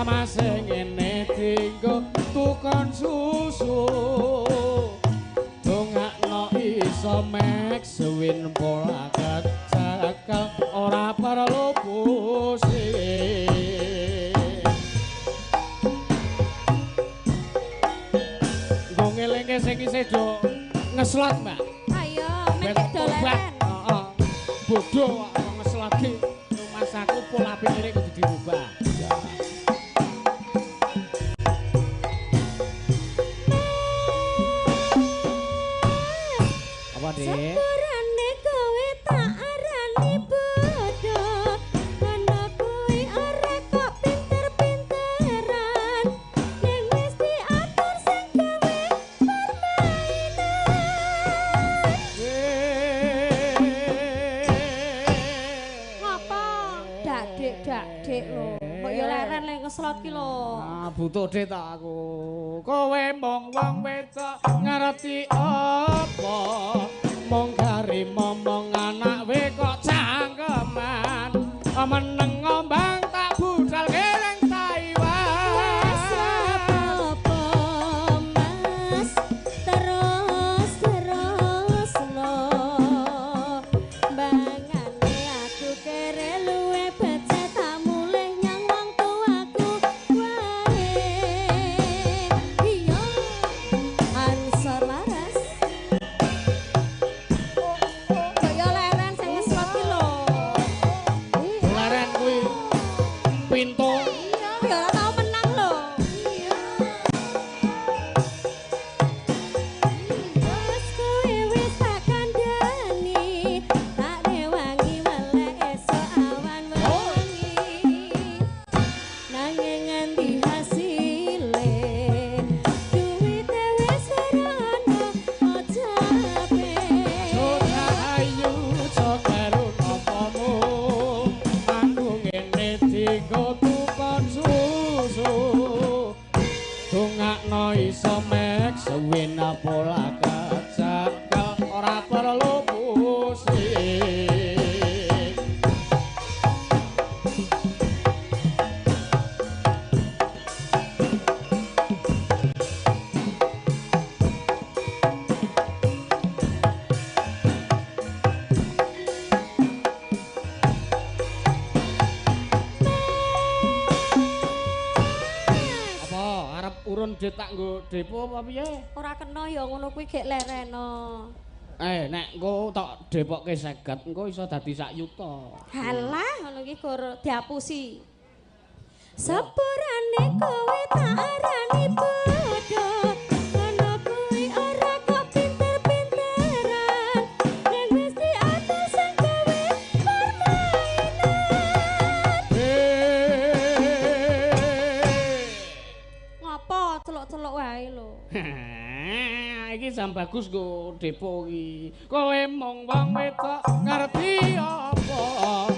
masih ngene dinggo tukon susu dongakno iso mek suwin pola kacakal ora perlu pusing nggo ngelingke sing isih do ngeslot mbak ayo mek doleren bodoh kok ngeslot ki rumah saku pola pikire kudu dirubah sepurane kowe tak arani bodoh ana kowe ora kok pinter-pinteran ning wis diatur sing gawe permainan ngapa dak-dik lho kok ya leren lek ngeslot ki lho butuh dik tak aku kowe mong wong wedok ngerti apa mong kari momong anak we kok cangkeman meneng ngombang tak budal keleng Taiwan apa mas terus lo bangane aku kere luwe becet tak mulih nyang wong tuaku wae iya ansor laras kaya leren sing ngeslot ki lho leren kuwi pintu iya ya ora tau menang lho iya wis kowe wis tak kandhani tak rewangi melek esuk awan wengi nanging nganti hasile duwite wis ora ono aja ayu cokeru nopomu aku ngene digo tukon susu dongakno iso mek suwin pola kacakal ora perlu pusing urun detak nggo depo apa piye? Ora kena ya ngono kuwi gek lereno. Nek engko tok depokke 50 engko iso dadi sak yuta. Halah ngono iki gur diapusi. Sepurane kowe tak arani bodoh. Ana kuwi ora kok pinter-pinteran. Ning wis diatur sing gawe permainan. Ngapa celok-celok wae lho. Iki jam bagus go depo iki. Kowe mung wong wedok ngerti apa?